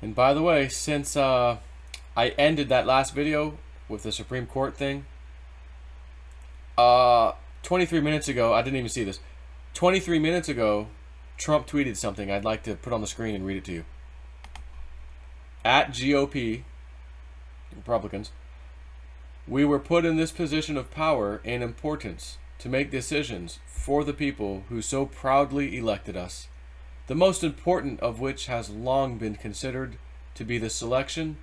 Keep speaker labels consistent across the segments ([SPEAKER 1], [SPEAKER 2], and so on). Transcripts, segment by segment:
[SPEAKER 1] And by the way, since I ended that last video with the Supreme Court thing, 23 minutes ago, I didn't even see this. 23 minutes ago, Trump tweeted something I'd like to put on the screen and read it to you. At GOP, Republicans, we were put in this position of power and importance to make decisions for the people who so proudly elected us, the most important of which has long been considered to be the selection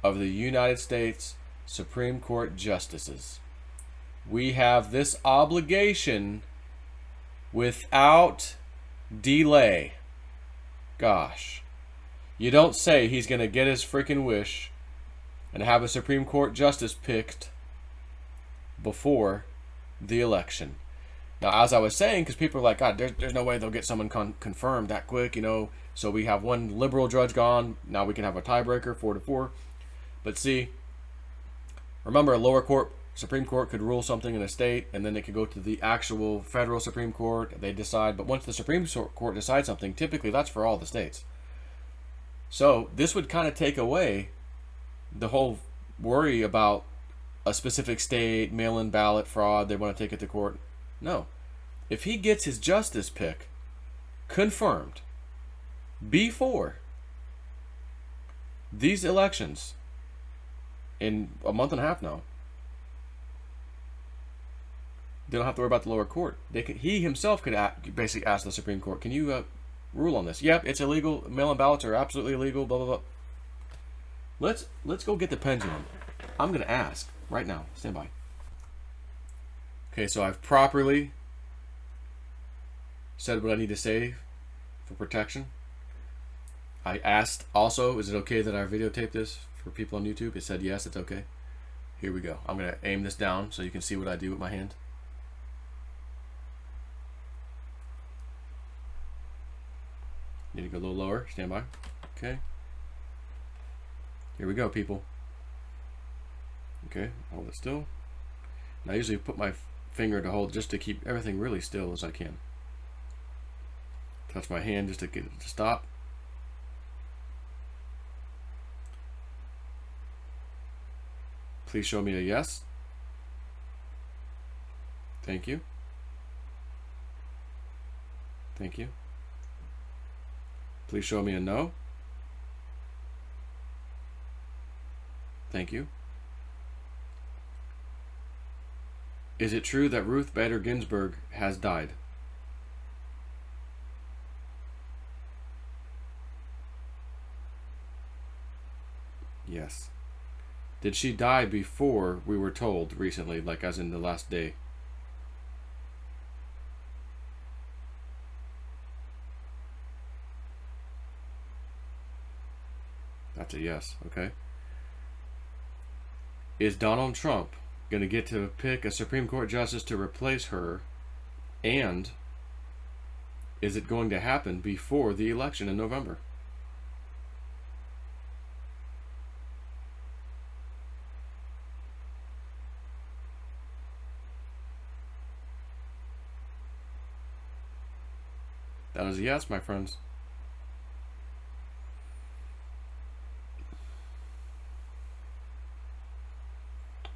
[SPEAKER 1] of the United States Supreme Court justices. We have this obligation without delay. Gosh. You don't say he's going to get his freaking wish and have a Supreme Court justice picked before the election. Now, as I was saying, because people are like, God, there's no way they'll get someone confirmed that quick, So we have one liberal judge gone. Now we can have a tiebreaker, 4-4. But see, remember, a lower court, Supreme Court could rule something in a state, and then it could go to the actual federal Supreme Court. They decide. But once the Supreme Court decides something, typically that's for all the states. So this would kind of take away the whole worry about a specific state, mail-in ballot fraud, they want to take it to court. No. If he gets his justice pick confirmed before these elections in a month and a half now, they don't have to worry about the lower court. He himself could basically ask the Supreme Court, can you rule on this? Yep, it's illegal. Mail-in ballots are absolutely illegal, blah, blah, blah. Let's go get the pendulum. I'm going to ask right now. Stand by. Okay, so I've properly said what I need to say for protection. I asked also, is it okay that I videotape this for people on YouTube? It said yes, it's okay. Here we go. I'm going to aim this down so you can see what I do with my hand. Need to go a little lower. Stand by. Okay. Here we go, people. Okay, hold it still. And I usually put my finger to hold just to keep everything really still as I can. Touch my hand just to get it to stop. Please show me a yes. Thank you. Thank you. Please show me a no. Thank you. Is it true that Ruth Bader Ginsburg has died? Yes. Did she die before we were told recently, like as in the last day? That's a yes, okay. Is Donald Trump going to get to pick a Supreme Court justice to replace her? And is it going to happen before the election in November? That is a yes, my friends.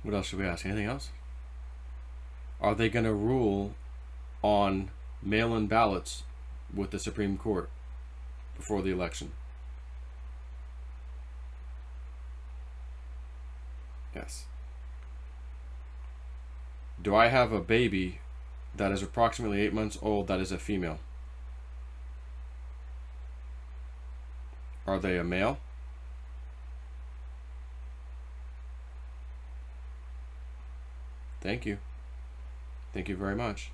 [SPEAKER 1] What else should we ask? Anything else? Are they going to rule on mail-in ballots with the Supreme Court before the election? Yes. Do I have a baby that is approximately 8 months old that is a female? Are they a male? Thank you. Thank you very much.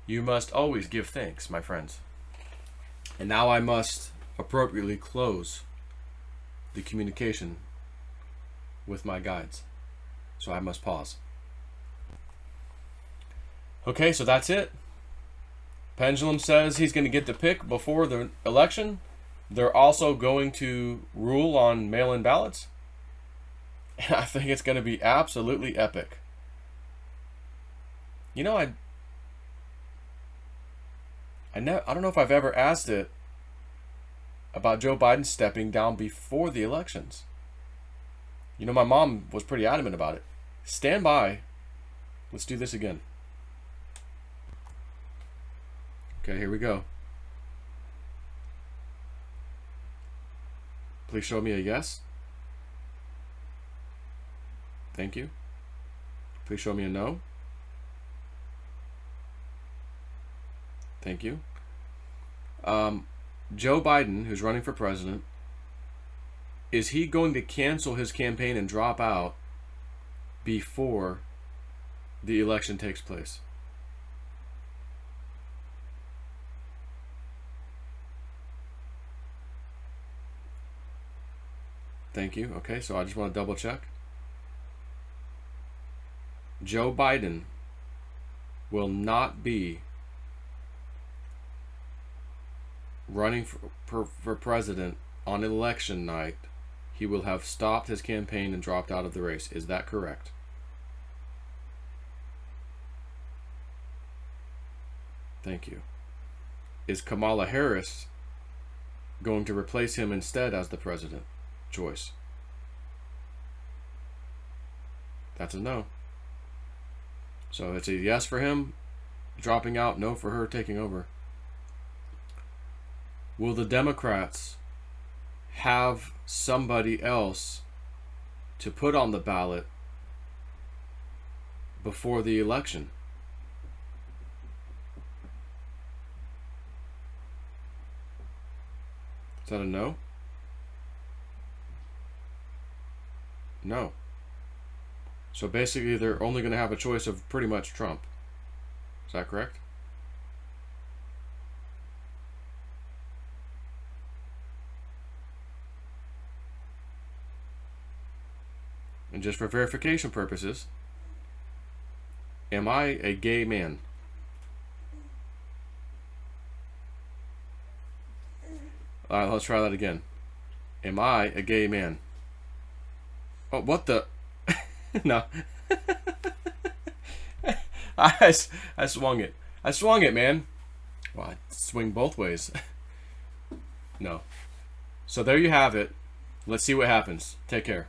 [SPEAKER 1] You must always give thanks, my friends. And now I must appropriately close the communication with my guides. So I must pause. Okay, so that's it. Pendulum says he's going to get the pick before the election. They're also going to rule on mail-in ballots. And I think it's going to be absolutely epic. You know, I don't know if I've ever asked it about Joe Biden stepping down before the elections. You know, my mom was pretty adamant about it. Stand by. Let's do this again. Okay, here we go. Please show me a yes. Thank you. Please show me a no. Thank you. Joe Biden, who's running for president, is he going to cancel his campaign and drop out before the election takes place? Thank you. Okay, so I just want to double check. Joe Biden will not be running for president on election night. He will have stopped his campaign and dropped out of the race. Is that correct? Thank you. Is Kamala Harris going to replace him instead as the president choice? That's a no. So it's a yes for him dropping out, no for her taking over. Will the Democrats have somebody else to put on the ballot before the election? Is that a no? No. So basically they're only going to have a choice of pretty much Trump. Is that correct? And just for verification purposes, am I a gay man? Alright, let's try that again. Am I a gay man? Oh, what the? No. I swung it. I swung it, man. Well, I swing both ways. No. So there you have it. Let's see what happens. Take care.